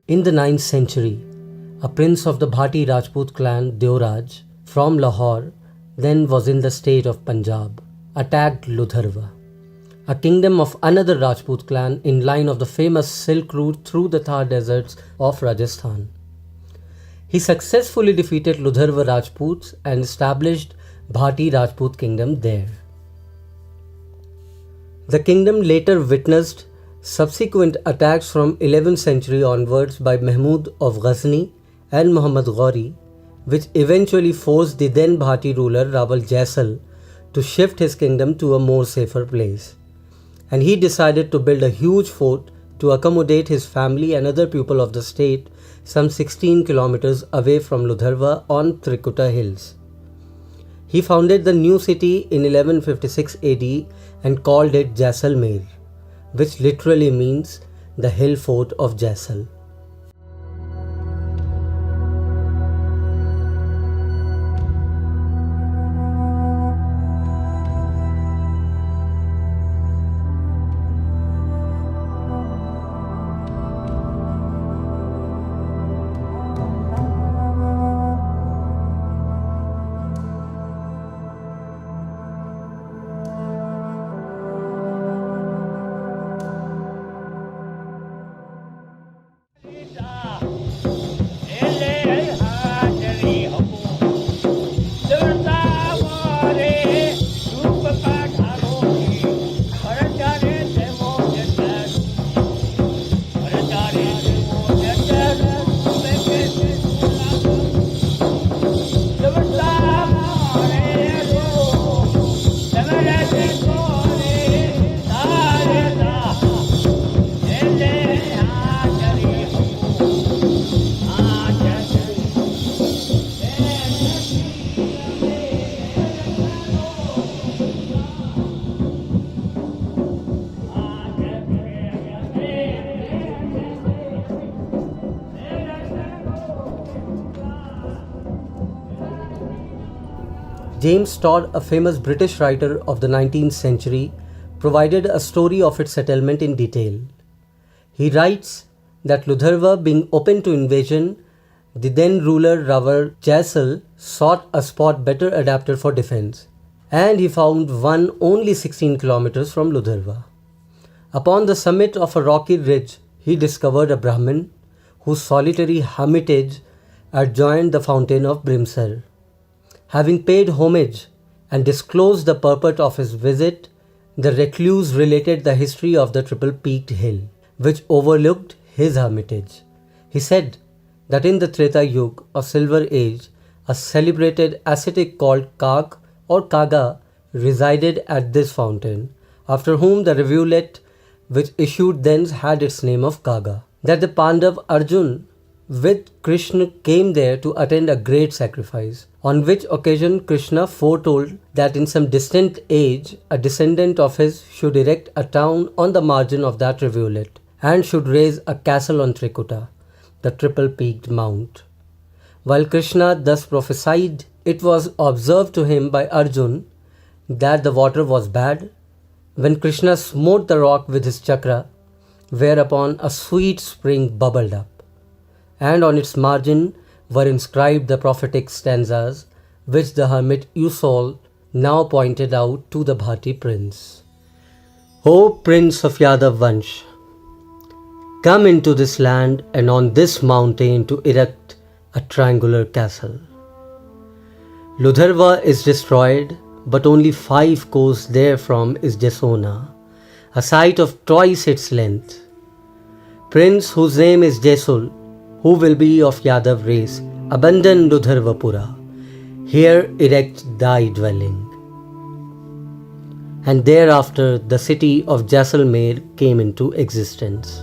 In the 9th century, a prince of the Bhati Rajput clan, Deoraj, from Lahore, then was in the state of Punjab, attacked Ludharva, a kingdom of another Rajput clan in line of the famous Silk Route through the Thar deserts of Rajasthan. He successfully defeated Ludharva Rajputs and established Bhati Rajput kingdom there. The kingdom later witnessed subsequent attacks from 11th century onwards by Mahmud of Ghazni and Muhammad Ghori, which eventually forced the then Bhati ruler Rawal Jaisal to shift his kingdom to a more safer place. And he decided to build a huge fort to accommodate his family and other people of the state some 16 kilometers away from Ludharva on Trikuta hills. He founded the new city in 1156 AD and called it Jaisalmer, which literally means the hill fort of Jaisal. James Todd, a famous British writer of the 19th century, provided a story of its settlement in detail. He writes that Ludharva, being open to invasion, the then ruler Rawal Jaisal sought a spot better adapted for defense, and he found one only 16 kilometers from Ludharva. Upon the summit of a rocky ridge, he discovered a Brahmin whose solitary hermitage adjoined the fountain of Brimsar. Having paid homage and disclosed the purport of his visit, the recluse related the history of the triple-peaked hill, which overlooked his hermitage. He said that in the Treta Yuga or Silver Age, a celebrated ascetic called Kak or Kaga resided at this fountain, after whom the rivulet which issued thence had its name of Kaga. That the Pandav Arjun with Krishna came there to attend a great sacrifice, on which occasion Krishna foretold that in some distant age a descendant of his should erect a town on the margin of that rivulet and should raise a castle on Trikuta, the triple-peaked mount. While Krishna thus prophesied, it was observed to him by Arjun that the water was bad, when Krishna smote the rock with his chakra, whereupon a sweet spring bubbled up, and on its margin were inscribed the prophetic stanzas which the hermit Usol now pointed out to the Bhati prince. O Prince of Yadav Vansh, come into this land and on this mountain to erect a triangular castle. Ludharva is destroyed, but only 5 kos therefrom is Jasona, a site of twice its length. Prince whose name is Jaisul, who will be of Yadav race, abandon Ludharvapura. Here erect thy dwelling. And thereafter the city of Jaisalmer came into existence.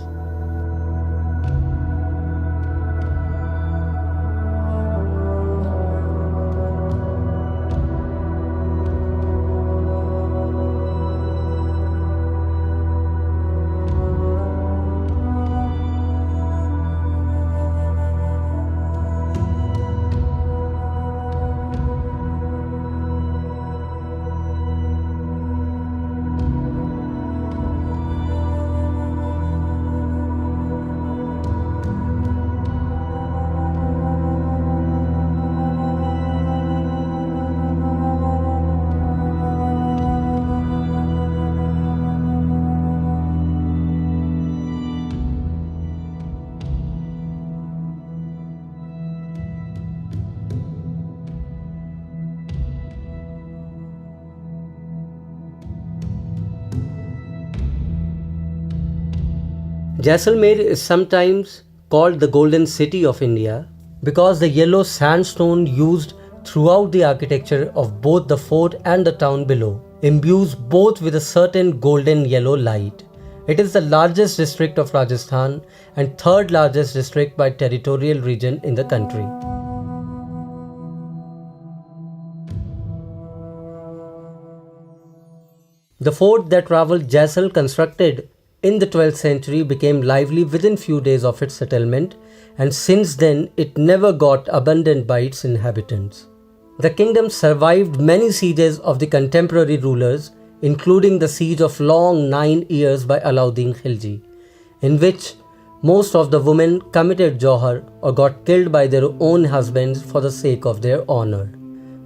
Jaisalmer is sometimes called the Golden City of India because the yellow sandstone used throughout the architecture of both the fort and the town below imbues both with a certain golden yellow light. It is the largest district of Rajasthan and third largest district by territorial region in the country. The fort that Rawal Jaisal constructed in the 12th century became lively within few days of its settlement, and since then it never got abandoned by its inhabitants. The kingdom survived many sieges of the contemporary rulers, including the siege of long 9 years by Alauddin Khilji, in which most of the women committed Johar or got killed by their own husbands for the sake of their honor.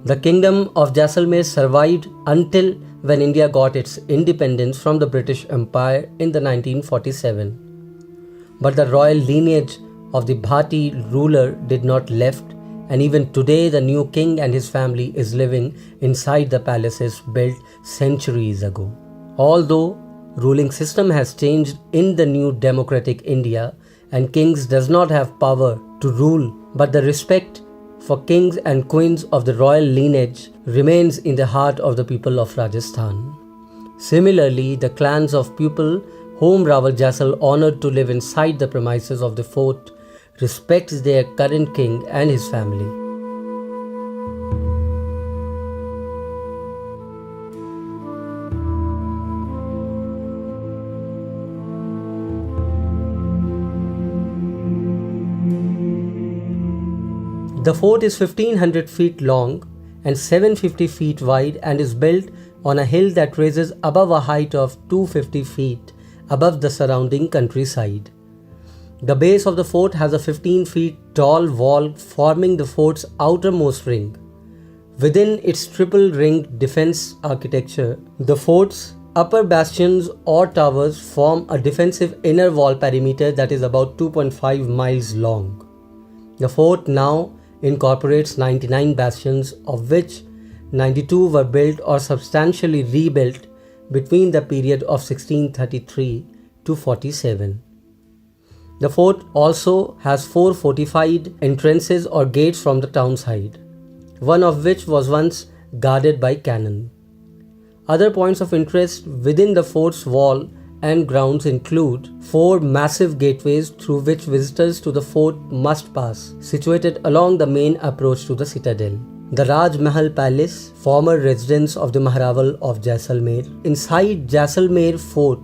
The kingdom of Jaisalmer survived until when India got its independence from the British Empire in the 1947. But the royal lineage of the Bhati ruler did not left, and even today the new king and his family is living inside the palaces built centuries ago. Although ruling system has changed in the new democratic India and kings does not have power to rule, but the respect for kings and queens of the royal lineage remains in the heart of the people of Rajasthan. Similarly, the clans of people whom Rawal Jaisal honored to live inside the premises of the fort respects their current king and his family. The fort is 1500 feet long and 750 feet wide and is built on a hill that rises above a height of 250 feet above the surrounding countryside. The base of the fort has a 15 feet tall wall forming the fort's outermost ring. Within its triple ringed defense architecture, the fort's upper bastions or towers form a defensive inner wall perimeter that is about 2.5 miles long. The fort now incorporates 99 bastions, of which 92 were built or substantially rebuilt between the period of 1633 to 47. The fort also has 4 fortified entrances or gates from the town side, one of which was once guarded by cannon. Other points of interest within the fort's wall and grounds include 4 massive gateways through which visitors to the fort must pass, situated along the main approach to the citadel. The Raj Mahal Palace, former residence of the Maharaval of Jaisalmer. Inside Jaisalmer fort,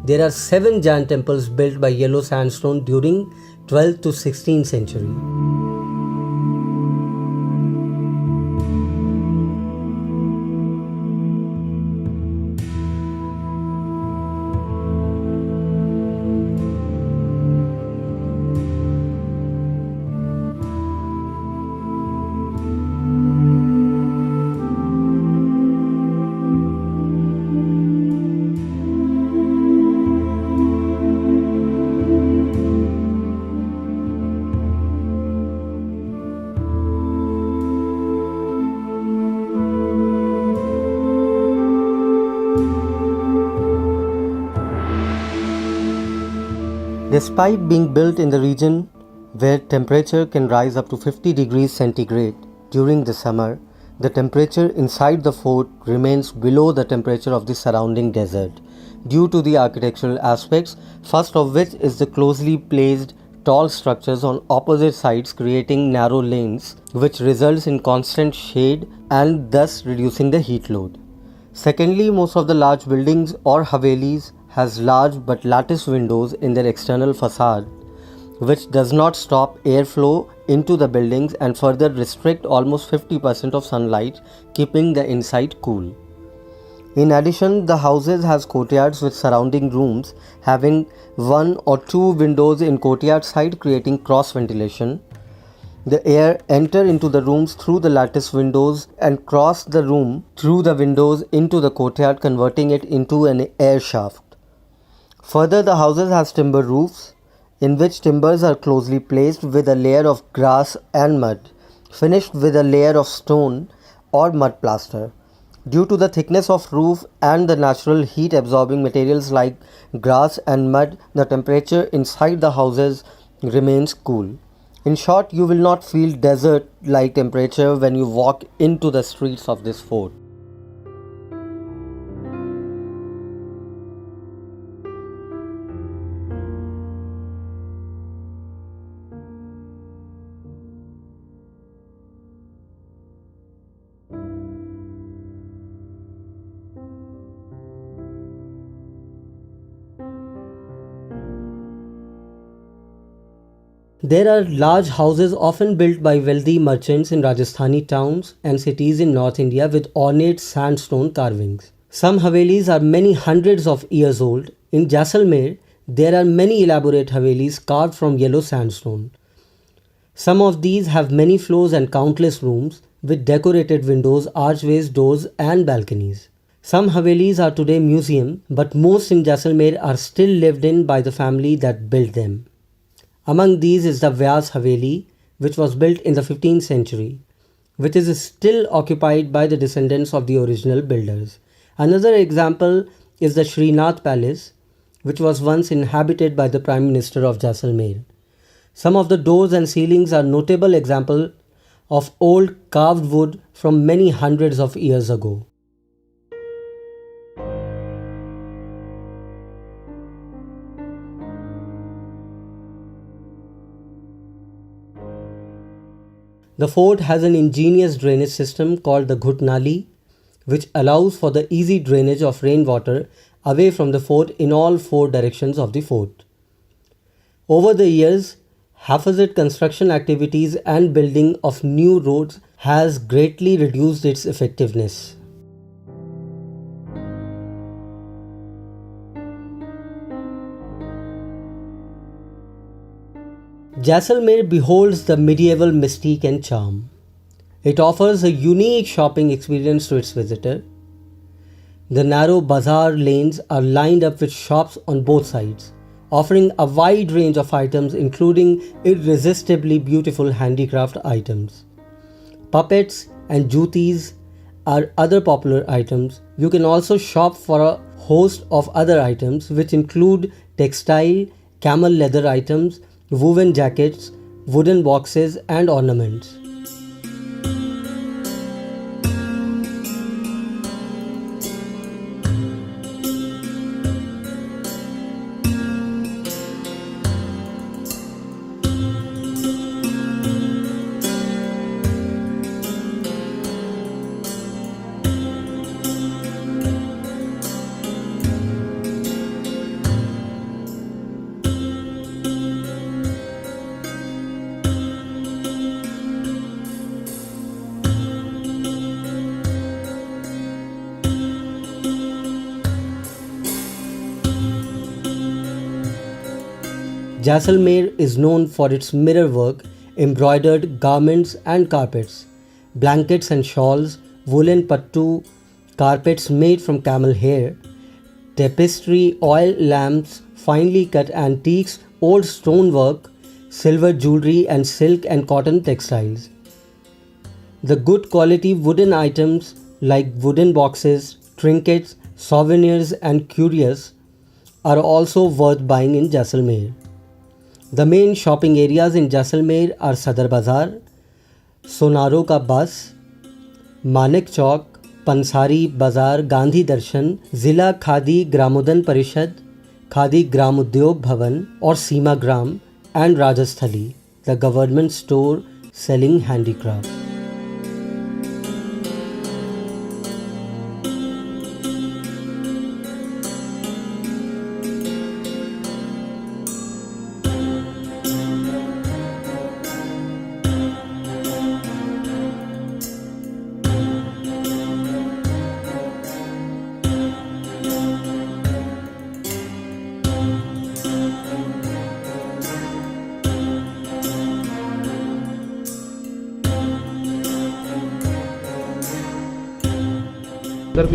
there are 7 giant temples built by yellow sandstone during 12th to 16th century. Despite being built in the region where temperature can rise up to 50 degrees centigrade during the summer, the temperature inside the fort remains below the temperature of the surrounding desert due to the architectural aspects, first of which is the closely placed tall structures on opposite sides creating narrow lanes, which results in constant shade and thus reducing the heat load. Secondly, most of the large buildings or havelis has large but lattice windows in their external facade, which does not stop airflow into the buildings and further restrict almost 50% of sunlight, keeping the inside cool. In addition, the houses has courtyards with surrounding rooms having 1 or 2 windows in courtyard side, creating cross ventilation. The air enter into the rooms through the lattice windows and cross the room through the windows into the courtyard, converting it into an air shaft. Further, the houses has timber roofs, in which timbers are closely placed with a layer of grass and mud, finished with a layer of stone or mud plaster. Due to the thickness of roof and the natural heat absorbing materials like grass and mud, the temperature inside the houses remains cool. In short, you will not feel desert like temperature when you walk into the streets of this fort. There are large houses often built by wealthy merchants in Rajasthani towns and cities in North India with ornate sandstone carvings. Some havelis are many hundreds of years old. In Jaisalmer, there are many elaborate havelis carved from yellow sandstone. Some of these have many floors and countless rooms with decorated windows, archways, doors and balconies. Some havelis are today museum, but most in Jaisalmer are still lived in by the family that built them. Among these is the Vyas Haveli, which was built in the 15th century, which is still occupied by the descendants of the original builders. Another example is the Srinath Palace, which was once inhabited by the Prime Minister of Jaisalmer. Some of the doors and ceilings are notable examples of old carved wood from many hundreds of years ago. The fort has an ingenious drainage system called the Ghutnali, which allows for the easy drainage of rainwater away from the fort in all four directions of the fort. Over the years, haphazard construction activities and building of new roads has greatly reduced its effectiveness. Jaisalmer beholds the medieval mystique and charm. It offers a unique shopping experience to its visitor. The narrow bazaar lanes are lined up with shops on both sides, offering a wide range of items including irresistibly beautiful handicraft items. Puppets and jutis are other popular items. You can also shop for a host of other items which include textile, camel leather items, woven jackets, wooden boxes and ornaments. Jaisalmer is known for its mirror work, embroidered garments and carpets, blankets and shawls, woolen pattu, carpets made from camel hair, tapestry, oil lamps, finely cut antiques, old stonework, silver jewelry and silk and cotton textiles. The good quality wooden items like wooden boxes, trinkets, souvenirs and curios are also worth buying in Jaisalmer. The main shopping areas in Jaisalmer are Sadar Bazaar, Sonaro Ka Bus, Manik Chowk, Pansari Bazaar, Gandhi Darshan, Zila Khadi Gramodan Parishad, Khadi Gramudyog Bhavan or Seema Gram and Rajasthali, the government store selling handicraft.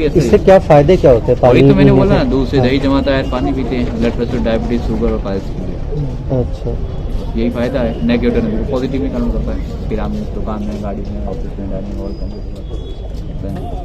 इससे क्या फायदे क्या होते हैं? वही तो मैंने बोला ना, दूध से दही जमाता है, पानी पीते हैं, ब्लड प्रेशर, डायबिटीज, शुगर और पाइल्स के लिए। अच्छा, यही फायदा है। नेगेटिव पॉजिटिव में काम करता है, फिर हम दुकान में, गाड़ी में, ऑफिस में, डाइनिंग हॉल में।